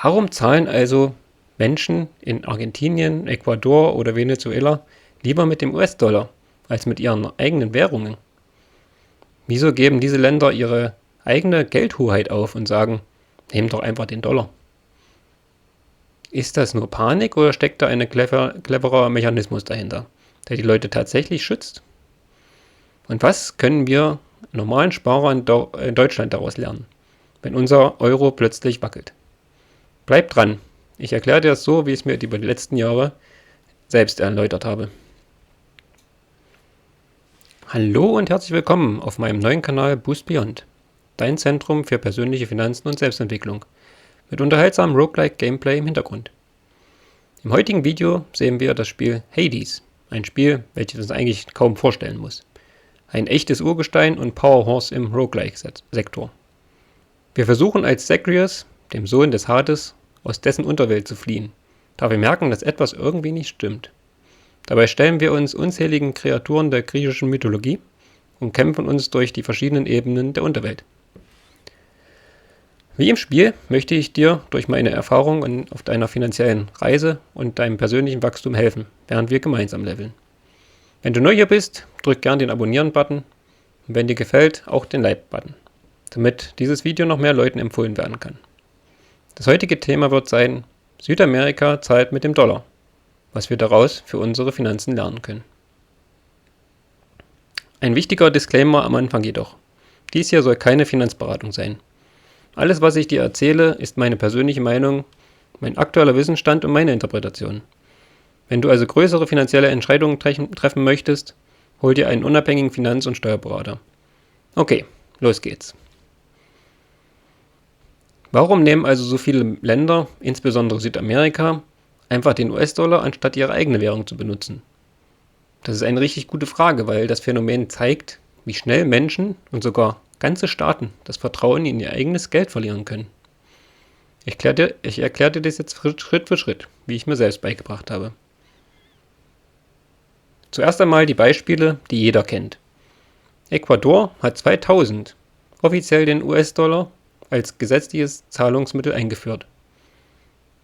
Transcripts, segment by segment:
Warum zahlen also Menschen in Argentinien, Ecuador oder Venezuela lieber mit dem US-Dollar als mit ihren eigenen Währungen? Wieso geben diese Länder ihre eigene Geldhoheit auf und sagen, nehmt doch einfach den Dollar? Ist das nur Panik oder steckt da ein cleverer Mechanismus dahinter, der die Leute tatsächlich schützt? Und was können wir normalen Sparer in Deutschland daraus lernen, wenn unser Euro plötzlich wackelt? Bleib dran, ich erkläre dir das so, wie ich es mir über die letzten Jahre selbst erläutert habe. Hallo und herzlich willkommen auf meinem neuen Kanal Boost Beyond, dein Zentrum für persönliche Finanzen und Selbstentwicklung, mit unterhaltsamem Roguelike-Gameplay im Hintergrund. Im heutigen Video sehen wir das Spiel Hades, ein Spiel, welches uns eigentlich kaum vorstellen muss. Ein echtes Urgestein und Powerhorse im Roguelike-Sektor. Wir versuchen als Zagreus, dem Sohn des Hades, aus dessen Unterwelt zu fliehen, da wir merken, dass etwas irgendwie nicht stimmt. Dabei stellen wir uns unzähligen Kreaturen der griechischen Mythologie und kämpfen uns durch die verschiedenen Ebenen der Unterwelt. Wie im Spiel möchte ich dir durch meine Erfahrungen auf deiner finanziellen Reise und deinem persönlichen Wachstum helfen, während wir gemeinsam leveln. Wenn du neu hier bist, drück gern den Abonnieren-Button und wenn dir gefällt, auch den Like-Button, damit dieses Video noch mehr Leuten empfohlen werden kann. Das heutige Thema wird sein, Südamerika zahlt mit dem Dollar, was wir daraus für unsere Finanzen lernen können. Ein wichtiger Disclaimer am Anfang jedoch. Dies hier soll keine Finanzberatung sein. Alles, was ich dir erzähle, ist meine persönliche Meinung, mein aktueller Wissensstand und meine Interpretation. Wenn du also größere finanzielle Entscheidungen treffen möchtest, hol dir einen unabhängigen Finanz- und Steuerberater. Okay, los geht's. Warum nehmen also so viele Länder, insbesondere Südamerika, einfach den US-Dollar, anstatt ihre eigene Währung zu benutzen? Das ist eine richtig gute Frage, weil das Phänomen zeigt, wie schnell Menschen und sogar ganze Staaten das Vertrauen in ihr eigenes Geld verlieren können. Ich erkläre dir das jetzt Schritt für Schritt, wie ich mir selbst beigebracht habe. Zuerst einmal die Beispiele, die jeder kennt. Ecuador hat 2000 offiziell den US-Dollar als gesetzliches Zahlungsmittel eingeführt.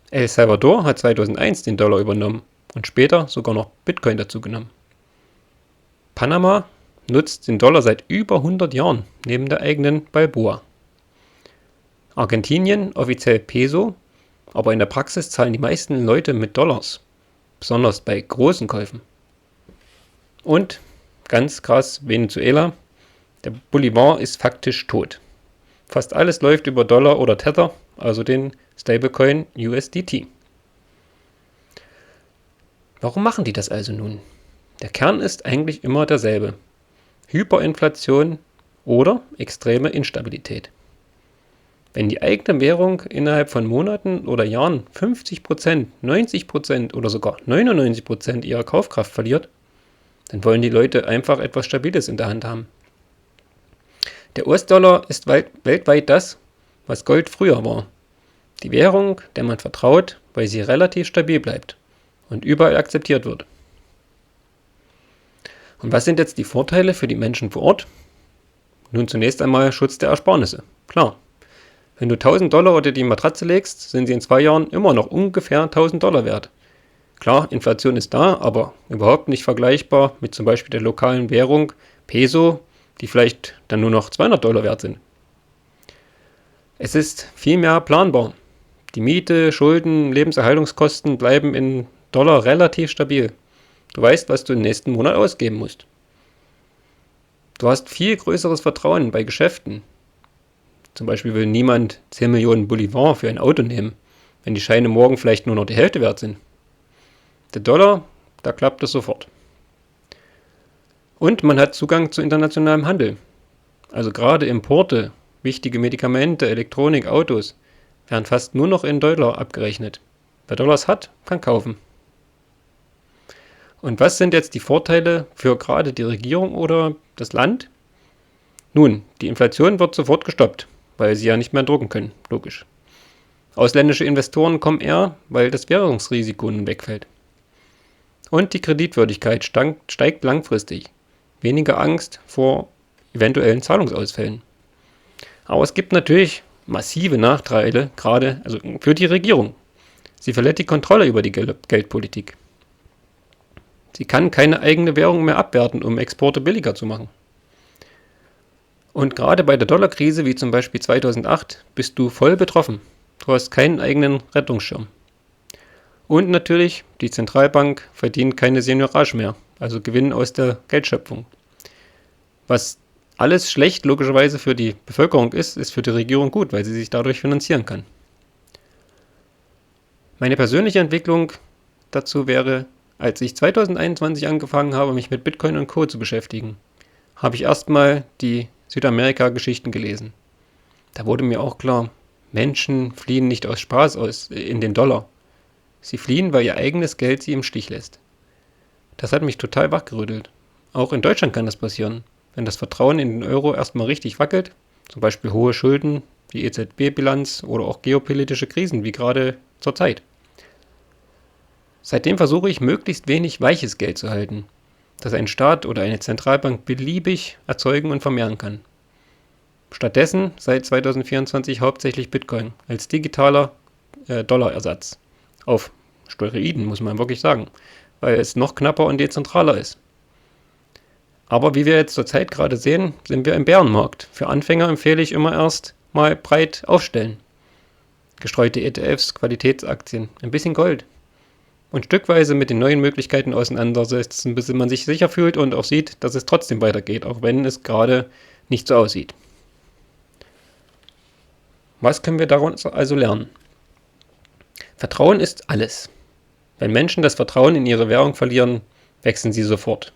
El Salvador hat 2001 den Dollar übernommen und später sogar noch Bitcoin dazu genommen. Panama nutzt den Dollar seit über 100 Jahren neben der eigenen Balboa. Argentinien offiziell Peso, aber in der Praxis zahlen die meisten Leute mit Dollars, besonders bei großen Käufen. Und, ganz krass, Venezuela, der Bolivar ist faktisch tot. Fast alles läuft über Dollar oder Tether, also den Stablecoin USDT. Warum machen die das also nun? Der Kern ist eigentlich immer derselbe. Hyperinflation oder extreme Instabilität. Wenn die eigene Währung innerhalb von Monaten oder Jahren 50%, 90% oder sogar 99% ihrer Kaufkraft verliert, dann wollen die Leute einfach etwas Stabiles in der Hand haben. Der US-Dollar ist weltweit das, was Gold früher war. Die Währung, der man vertraut, weil sie relativ stabil bleibt und überall akzeptiert wird. Und was sind jetzt die Vorteile für die Menschen vor Ort? Nun zunächst einmal Schutz der Ersparnisse. Klar, wenn du 1000 Dollar unter die Matratze legst, sind sie in 2 Jahren immer noch ungefähr 1000 Dollar wert. Klar, Inflation ist da, aber überhaupt nicht vergleichbar mit zum Beispiel der lokalen Währung Peso, die vielleicht dann nur noch 200 Dollar wert sind. Es ist viel mehr planbar. Die Miete, Schulden, Lebenserhaltungskosten bleiben in Dollar relativ stabil. Du weißt, was du im nächsten Monat ausgeben musst. Du hast viel größeres Vertrauen bei Geschäften. Zum Beispiel will niemand 10 Millionen Bolivar für ein Auto nehmen, wenn die Scheine morgen vielleicht nur noch die Hälfte wert sind. Der Dollar, da klappt es sofort. Und man hat Zugang zu internationalem Handel. Also gerade Importe, wichtige Medikamente, Elektronik, Autos werden fast nur noch in Dollar abgerechnet. Wer Dollars hat, kann kaufen. Und was sind jetzt die Vorteile für gerade die Regierung oder das Land? Nun, die Inflation wird sofort gestoppt, weil sie ja nicht mehr drucken können, logisch. Ausländische Investoren kommen eher, weil das Währungsrisiko nun wegfällt. Und die Kreditwürdigkeit steigt langfristig. Weniger Angst vor eventuellen Zahlungsausfällen. Aber es gibt natürlich massive Nachteile, gerade also für die Regierung. Sie verliert die Kontrolle über die Geldpolitik. Sie kann keine eigene Währung mehr abwerten, um Exporte billiger zu machen. Und gerade bei der Dollarkrise, wie zum Beispiel 2008, bist du voll betroffen. Du hast keinen eigenen Rettungsschirm. Und natürlich, die Zentralbank verdient keine Seigniorage mehr, also Gewinn aus der Geldschöpfung. Was alles schlecht logischerweise für die Bevölkerung ist für die Regierung gut, weil sie sich dadurch finanzieren kann. Meine persönliche Entwicklung dazu wäre, als ich 2021 angefangen habe, mich mit Bitcoin und Co. zu beschäftigen, habe ich erstmal die Südamerika-Geschichten gelesen. Da wurde mir auch klar, Menschen fliehen nicht aus Spaß in den Dollar. Sie fliehen, weil ihr eigenes Geld sie im Stich lässt. Das hat mich total wachgerüttelt. Auch in Deutschland kann das passieren. Wenn das Vertrauen in den Euro erstmal richtig wackelt, zum Beispiel hohe Schulden, die EZB-Bilanz oder auch geopolitische Krisen, wie gerade zur Zeit. Seitdem versuche ich, möglichst wenig weiches Geld zu halten, das ein Staat oder eine Zentralbank beliebig erzeugen und vermehren kann. Stattdessen seit 2024 hauptsächlich Bitcoin als digitaler Dollarersatz. Auf Steroiden, muss man wirklich sagen, weil es noch knapper und dezentraler ist. Aber wie wir jetzt zur Zeit gerade sehen, sind wir im Bärenmarkt. Für Anfänger empfehle ich immer erst mal breit aufstellen. Gestreute ETFs, Qualitätsaktien, ein bisschen Gold. Und stückweise mit den neuen Möglichkeiten auseinandersetzen, bis man sich sicher fühlt und auch sieht, dass es trotzdem weitergeht, auch wenn es gerade nicht so aussieht. Was können wir daraus also lernen? Vertrauen ist alles. Wenn Menschen das Vertrauen in ihre Währung verlieren, wechseln sie sofort.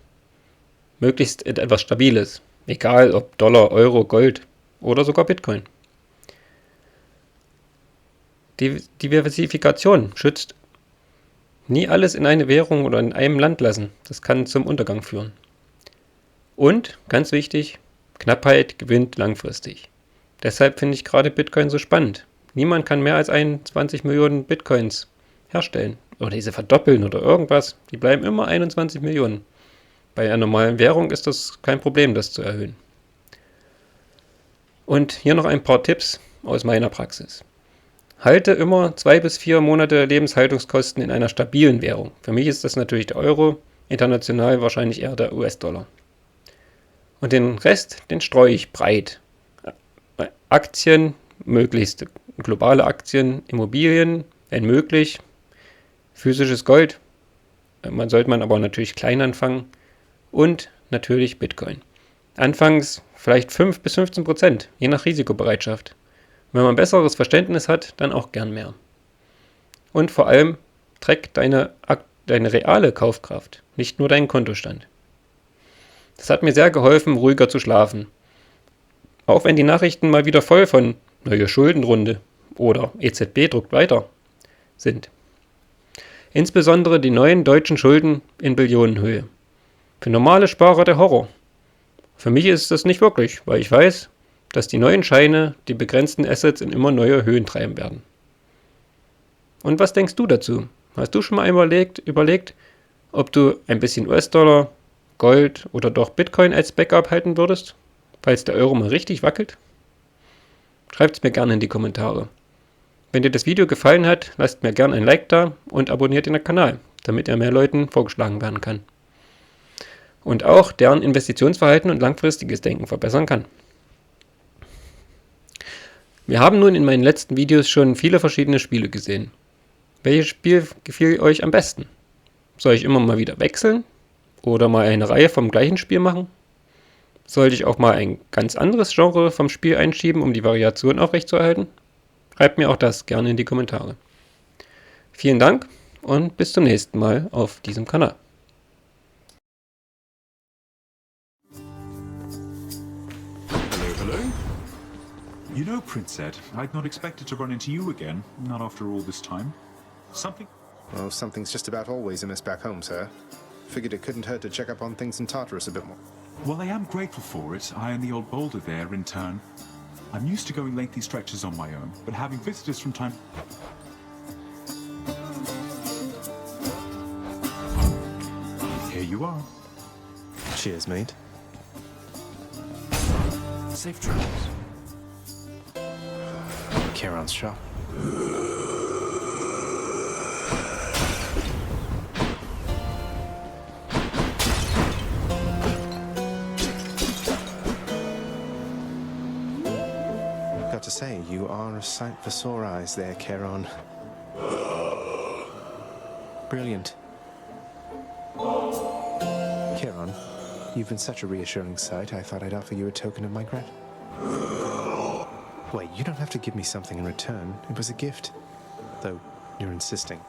Möglichst etwas Stabiles, egal ob Dollar, Euro, Gold oder sogar Bitcoin. Die Diversifikation schützt. Nie alles in eine Währung oder in einem Land lassen, das kann zum Untergang führen. Und, ganz wichtig, Knappheit gewinnt langfristig. Deshalb finde ich gerade Bitcoin so spannend. Niemand kann mehr als 21 Millionen Bitcoins herstellen oder diese verdoppeln oder irgendwas. Die bleiben immer 21 Millionen. Bei einer normalen Währung ist das kein Problem, das zu erhöhen. Und hier noch ein paar Tipps aus meiner Praxis. Halte immer 2 bis 4 Monate Lebenshaltungskosten in einer stabilen Währung. Für mich ist das natürlich der Euro, international wahrscheinlich eher der US-Dollar. Und den Rest, den streue ich breit. Aktien, möglichst globale Aktien, Immobilien, wenn möglich, physisches Gold, sollte man aber natürlich klein anfangen, und natürlich Bitcoin. Anfangs vielleicht 5 bis 15%, je nach Risikobereitschaft. Wenn man ein besseres Verständnis hat, dann auch gern mehr. Und vor allem, track deine reale Kaufkraft, nicht nur deinen Kontostand. Das hat mir sehr geholfen, ruhiger zu schlafen. Auch wenn die Nachrichten mal wieder voll von neue Schuldenrunde oder EZB druckt weiter sind. Insbesondere die neuen deutschen Schulden in Billionenhöhe. Für normale Sparer der Horror. Für mich ist das nicht wirklich, weil ich weiß, dass die neuen Scheine die begrenzten Assets in immer neue Höhen treiben werden. Und was denkst du dazu? Hast du schon mal überlegt, ob du ein bisschen US-Dollar, Gold oder doch Bitcoin als Backup halten würdest, falls der Euro mal richtig wackelt? Schreibt es mir gerne in die Kommentare. Wenn dir das Video gefallen hat, lasst mir gerne ein Like da und abonniert den Kanal, damit er mehr Leuten vorgeschlagen werden kann. Und auch deren Investitionsverhalten und langfristiges Denken verbessern kann. Wir haben nun in meinen letzten Videos schon viele verschiedene Spiele gesehen. Welches Spiel gefiel euch am besten? Soll ich immer mal wieder wechseln? Oder mal eine Reihe vom gleichen Spiel machen? Sollte ich auch mal ein ganz anderes Genre vom Spiel einschieben, um die Variation aufrechtzuerhalten? Schreibt mir auch das gerne in die Kommentare. Vielen Dank und bis zum nächsten Mal auf diesem Kanal. Hello? You know, Prince Ed, I'd not expected to run into you again, not after all this time. Something? Well, something's just about always amiss back home, sir. Figured it couldn't hurt to check up on things in Tartarus a bit more. Well, I am grateful for it, I and the old boulder there in turn. I'm used to going lengthy stretches on my own, but having visitors from time... Here you are. Cheers, mate. Safe travels. Charon's shop. Got to say, you are a sight for sore eyes there, Charon. Brilliant. Charon, you've been such a reassuring sight, I thought I'd offer you a token of my gratitude. Wait, you don't have to give me something in return. It was a gift. Though, you're insisting.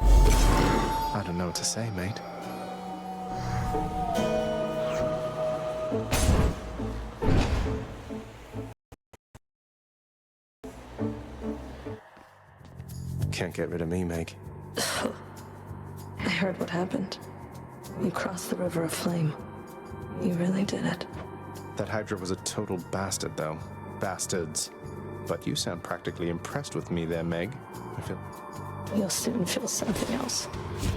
I don't know what to say, mate. Can't get rid of me, Meg. I heard what happened. You crossed the River of Flame. You really did it. That Hydra was a total bastard, though. Bastards. But you sound practically impressed with me there, Meg. I feel... You'll soon feel something else.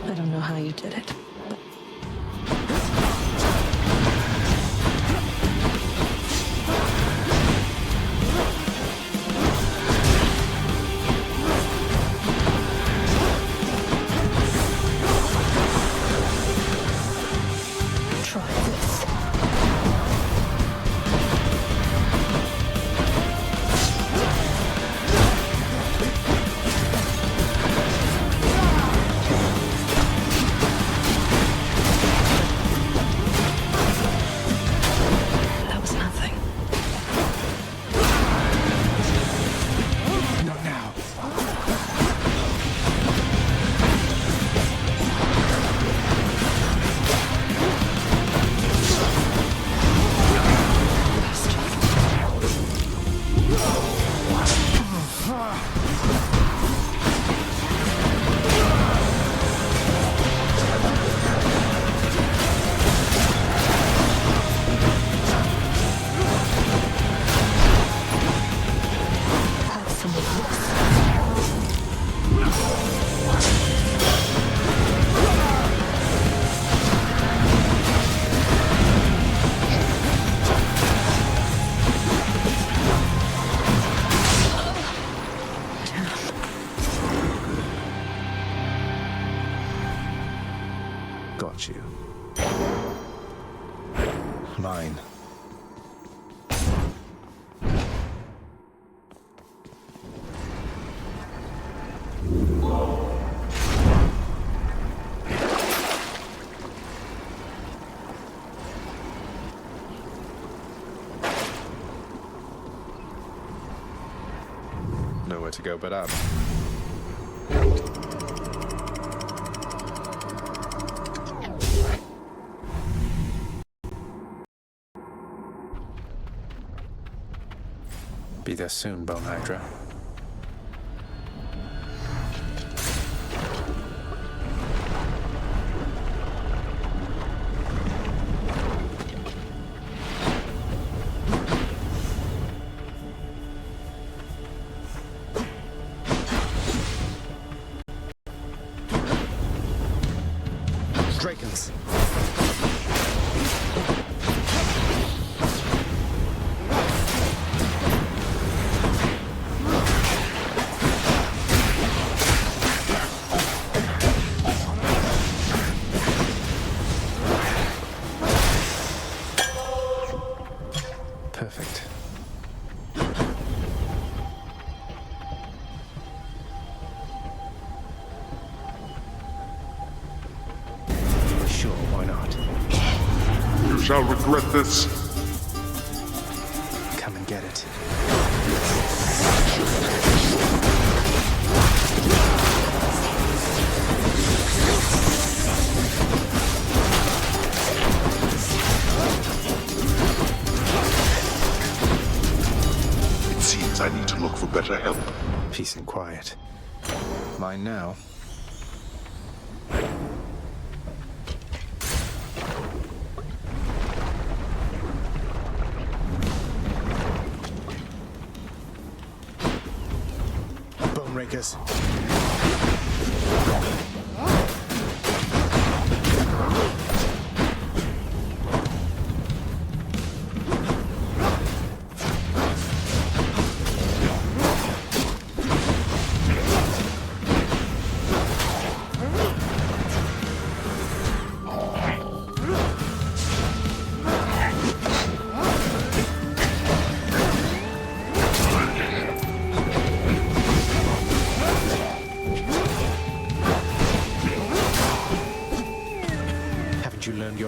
I don't know how you did it, but... Try this. That was nothing. Not now. Have some of this. Got you. Mine. Nowhere to go but up. Be there soon, Bone Hydra. Drakens. Perfect. Sure, why not? You shall regret this. Come and get it. It seems I need to look for better help. Peace and quiet. Mine now. Bone Rakers.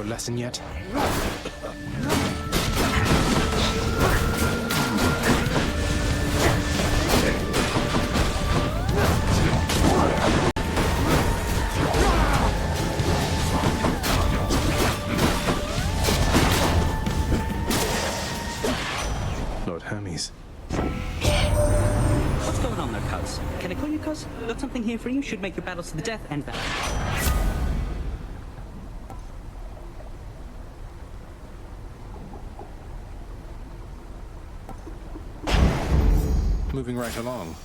lesson yet? Lord Hermes. What's going on there, cuz? Can I call you cuz? Got something here for you. Should make your battles to the death and back. Moving right along.